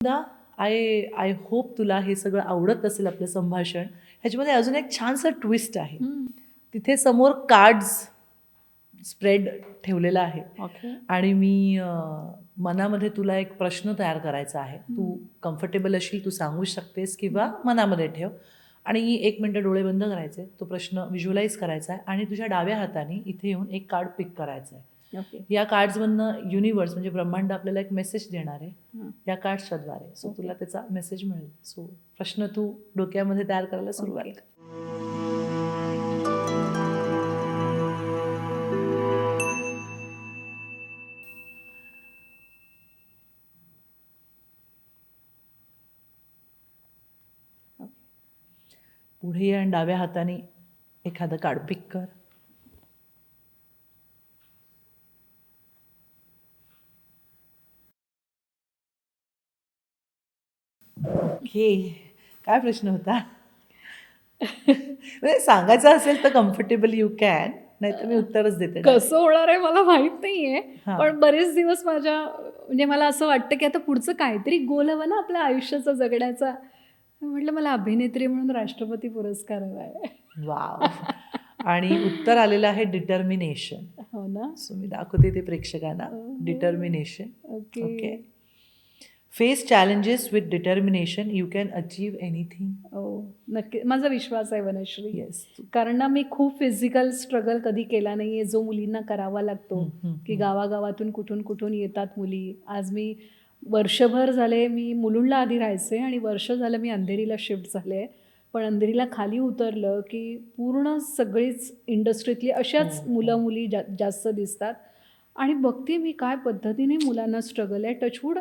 दा I I hope तुला हे सगळं आवडत असेल आपलं संभाषण. ह्याच्यामध्ये अजून एक छानसा ट्विस्ट आहे. तिथे समोर कार्ड्स स्प्रेड ठेवलेला आहे ओके. आणि मी मनामध्ये तुला एक प्रश्न तयार करायचा आहे. तू कम्फर्टेबल असेल तू सांगू शकतेस किंवा मनामध्ये ठेव आणि 1 मिनिटं डोळे बंद करायचे. तो प्रश्न व्हिज्युअलाइज करायचा आहे आणि तुझ्या डाव्या हाताने इथे येऊन एक कार्ड पिक करायचं आहे. ओके. या कार्ड्समधनं युनिवर्स म्हणजे ब्रह्मांड आपल्याला एक मेसेज देणार आहे हं. या कार्ड्सच्या द्वारे. So okay. तुला त्याचा मेसेज मिळेल. सो प्रश्न तू डोक्यामध्ये तयार करायला सुरुवात ओके. कर. पुढे ये आणि डाव्या हाताने एखादं कार्ड पिक कर. ओके. काय प्रश्न होता? म्हणजे सांगायचं असेल तर कम्फर्टेबल यू कॅन, नाहीतर मी उत्तरच देते direct. कसं होणार आहे मला माहित नाहीये. हां. पण बरेच दिवस माझ्या म्हणजे मला असं वाटतं की आता पुढचं काहीतरी गोल हवं ना आपल्या आयुष्याचा जगण्याचा. म्हटलं मला अभिनेत्री म्हणून राष्ट्रपती पुरस्कार हवा आहे. वाव. आणि उत्तर आलेलं आहे डिटर्मिनेशन. हो ना. सो मी दाखवते ते प्रेक्षकांना. Determination. Okay. Okay. Face challenges with determination you can achieve anything. हो नक्की माझा विश्वास आहे वनश्री. येस. कारण ना मी खूप फिजिकल स्ट्रगल कधी केला नाहीये जो मुलींना करावा लागतो. की गावागावातून कुठून कुठून येतात मुली. आज मी वर्षभर झाले मी मुलुंडला आधी राहायचे आणि वर्ष झालं मी अंधेरीला शिफ्ट झाले. पण अंधेरीला खाली उतरलं की पूर्ण सगळीच इंडस्ट्रीतली अशाच मुलं मुली जास्त दिसतात आणि बघते मी काय पद्धतीने मुलांना स्ट्रगल आहे. टचवूड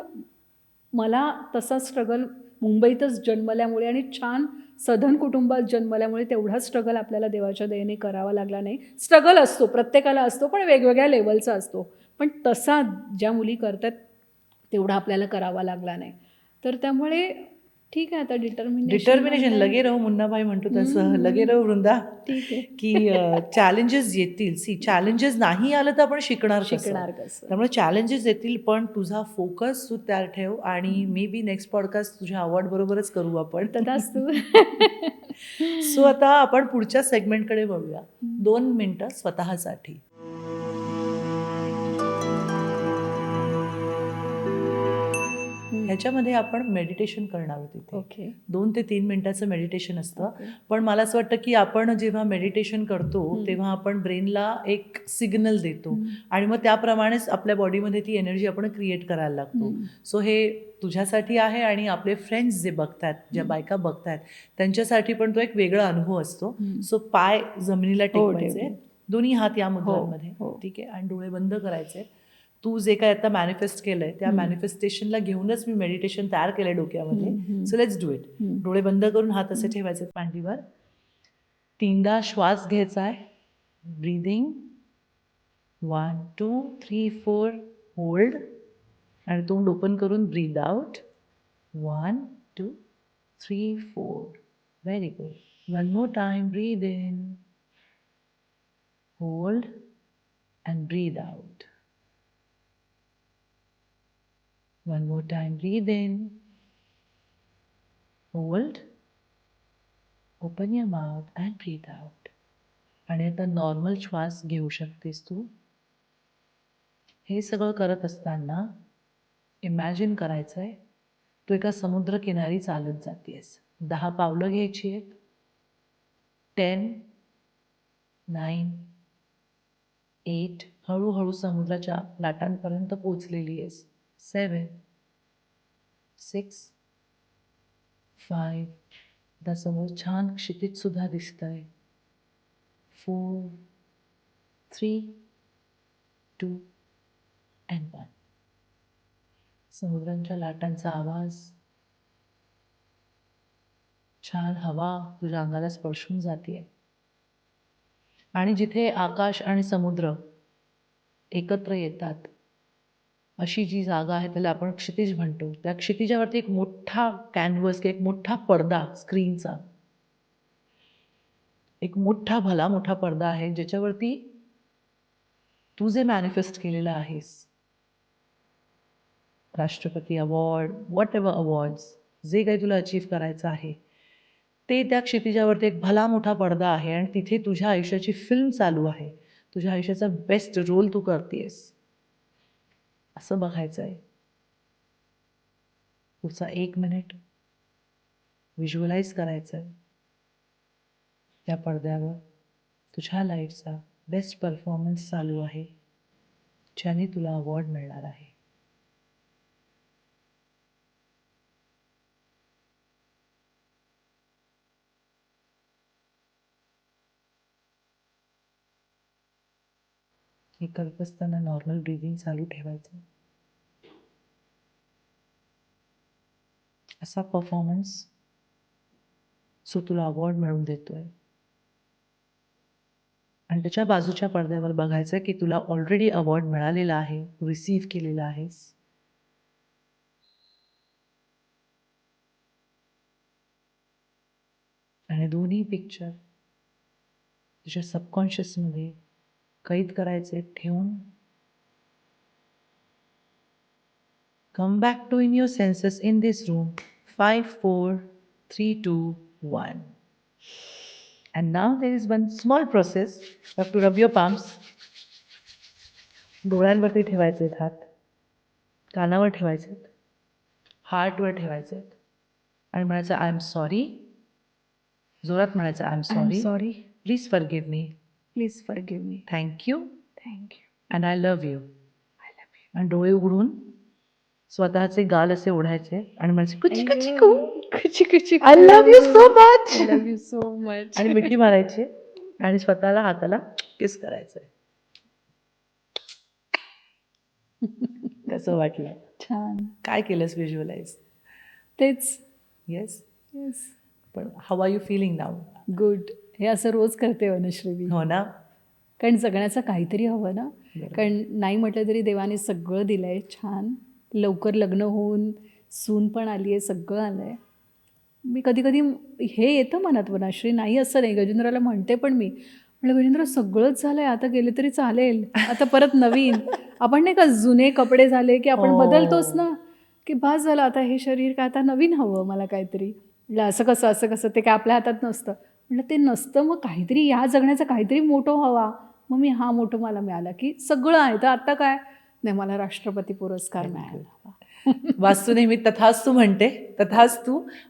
मला तसा स्ट्रगल मुंबईतच जन्मल्यामुळे आणि छान सधन कुटुंबात जन्मल्यामुळे तेवढा स्ट्रगल आपल्याला देवाच्या दयेने करावा लागला नाही. स्ट्रगल असतो प्रत्येकाला असतो पण वेगवेगळ्या लेवलचा असतो. पण तसा ज्या मुली करतात तेवढा आपल्याला करावा लागला नाही. तर त्यामुळे ठीक आहे आता डिटर्मिनेशन लगे रहो मुन्नाभाई म्हणतो तसं लगे रहो वृंदा. ठीक आहे. की चॅलेंजेस येतील. सी चॅलेंजेस नाही आलं तर आपण शिकणार शिकणार कसं. कसं. त्यामुळे चॅलेंजेस येतील पण तुझा फोकस तू त्यावर ठेव आणि मे बी नेक्स्ट पॉडकास्ट तुझ्या अवॉर्ड बरोबरच करू आपण. तथास्तु. सो आता आपण पुढच्या सेगमेंटकडे वळूया. 2 मिनिटं स्वतःसाठी. ह्याच्यामध्ये आपण मेडिटेशन करणार आहोत इथे. ओके. 2 ते 3 मिनिटाचं मेडिटेशन असतं. ओके. पण मला असं वाटतं की आपण जेव्हा मेडिटेशन करतो तेव्हा आपण ब्रेनला एक सिग्नल देतो आणि मग त्याप्रमाणेच आपल्या बॉडीमध्ये ती एनर्जी आपण क्रिएट करायला लागतो. सो हे तुझ्यासाठी आहे आणि आपले फ्रेंड्स जे बघतात, ज्या बायका बघतात त्यांच्यासाठी पण तो एक वेगळा अनुभव असतो. सो पाय जमिनीला टेकवायचे, दोन्ही हात या मुद्रांमध्ये. ठीक आहे. आणि डोळे बंद करायचे. तू जे काय आता मॅनिफेस्ट केलंय त्या मॅनिफेस्टेशनला घेऊनच मी मेडिटेशन तयार केलंय डोक्यामध्ये. So let's do it. डोळे बंद करून हात असे ठेवायचे मांडीवर. 3दा श्वास घ्यायचा आहे. ब्रीदिंग 1 2 3 4 होल्ड आणि तोंड ओपन करून breathe out 1 2 3 4. Very good. 1 more time. Breathe in, hold and breathe out. One more time, breathe in, hold, open your mouth and breathe out. आणि आता नॉर्मल श्वास घेऊ शकतेस तू. हे सगळं करत असताना इमॅजिन करायचं आहे तू एका समुद्रकिनारी चालत जातेस. 10 पावलं घ्यायची आहेत. 10 9 8 हळूहळू समुद्राच्या लाटांपर्यंत पोचलेली आहेस. 7 6 5 आता समोर छान क्षितिज सुद्धा दिसतंय. 4 3 2 and 1. समुद्रांच्या लाटांचा आवाज, छान हवा तुझ्या अंगाला स्पर्शून जाते आणि जिथे आकाश आणि समुद्र एकत्र येतात अशी जी जागा आहे त्याला आपण क्षितिज म्हणतो. त्या क्षितिजावरती एक मोठा कॅनव्हस एक मोठा पडदा स्क्रीनचा एक मोठा भला मोठा पडदा आहे ज्याच्यावरती तू जे मॅनिफेस्ट केलेलं आहेस राष्ट्रपती अवॉर्ड, व्हॉट एव्हर अवॉर्ड्स, जे काही तुला अचीव्ह करायचं आहे ते त्या क्षितिजावरती एक भला मोठा पडदा आहे आणि तिथे तुझ्या आयुष्याची फिल्म चालू आहे. तुझ्या आयुष्याचा बेस्ट रोल तू करतेस असं बघायचं आहे. पुढचा 1 मिनिट व्हिज्युअलाइज करायचं आहे त्या पडद्यावर तुझ्या लाईफचा बेस्ट परफॉर्मन्स चालू आहे, ज्याने तुला अवॉर्ड मिळणार आहे. हे करत असताना नॉर्मल ब्रीदिंग चालू ठेवायचं. असा परफॉर्मन्स जो तुला अवॉर्ड मिळवून देतोय आणि त्याच्या बाजूच्या पडद्यावर बघायचं की तुला ऑलरेडी अवॉर्ड मिळालेला आहे, रिसीव्ह केलेला आहेस. आणि दोन्ही पिक्चर तुझ्या सबकॉन्शियसमध्ये कैद करायचे ठेवून come back to in your senses in this room. 5, 4, 3, 2, 1. And now there is one small process. You have to rub your palms. डोळ्यांवरती ठेवायचे हात, कानावर ठेवायचे, हार्टवर ठेवायचे आणि म्हणायचं आय एम सॉरी. जोरात म्हणायचं I am sorry. Sorry. Please forgive me. Please forgive me. Thank you. Thank you. And I love you. I love you. आणि डोळे उघडून स्वतःचे गाल असे ओढायचे आणि म्हणायचे कुची कुची कू, कुची कुची. I love you so much. I love you so much. आणि मिठी मारायची आणि स्वतःला हाताला किस करायचंय. कसं वाटलं? छान. काय केलंस व्हिज्युअलाइज? तेच. येस. येस. पण how are you feeling now? Good. हे असं रोज करते अनुश्री मी. हो ना. कारण जगण्याचं काहीतरी हवं ना. बरोबर. कारण नाही म्हटलं तरी देवाने सगळं दिलंय छान. लवकर लग्न होऊन सून पण आली आहे, सगळं आलं आहे. मी कधी कधी हे येतं मनात वनश्री, नाही असं नाही, गजेंद्राला म्हणते पण मी म्हटलं गजेंद्र सगळंच झालं आहे, आता गेले तरी चालेल, आता परत नवीन. आपण नाही का जुने कपडे झाले की आपण बदलतोच ना, की बास झालं आता हे शरीर काय, आता नवीन हवं मला काहीतरी. म्हटलं असं कसं ते काय आपल्या हातात नसतं. म्हटलं ते नसतं, मग काहीतरी या जगण्याचं काहीतरी मोठं हवा. मग मी हा मोठं मला मिळाला की सगळं आहे, तर आता काय नाही, मला राष्ट्रपती पुरस्कार मिळाला. वास्तू नेहमी तथास्तू म्हणते, तथास्तू.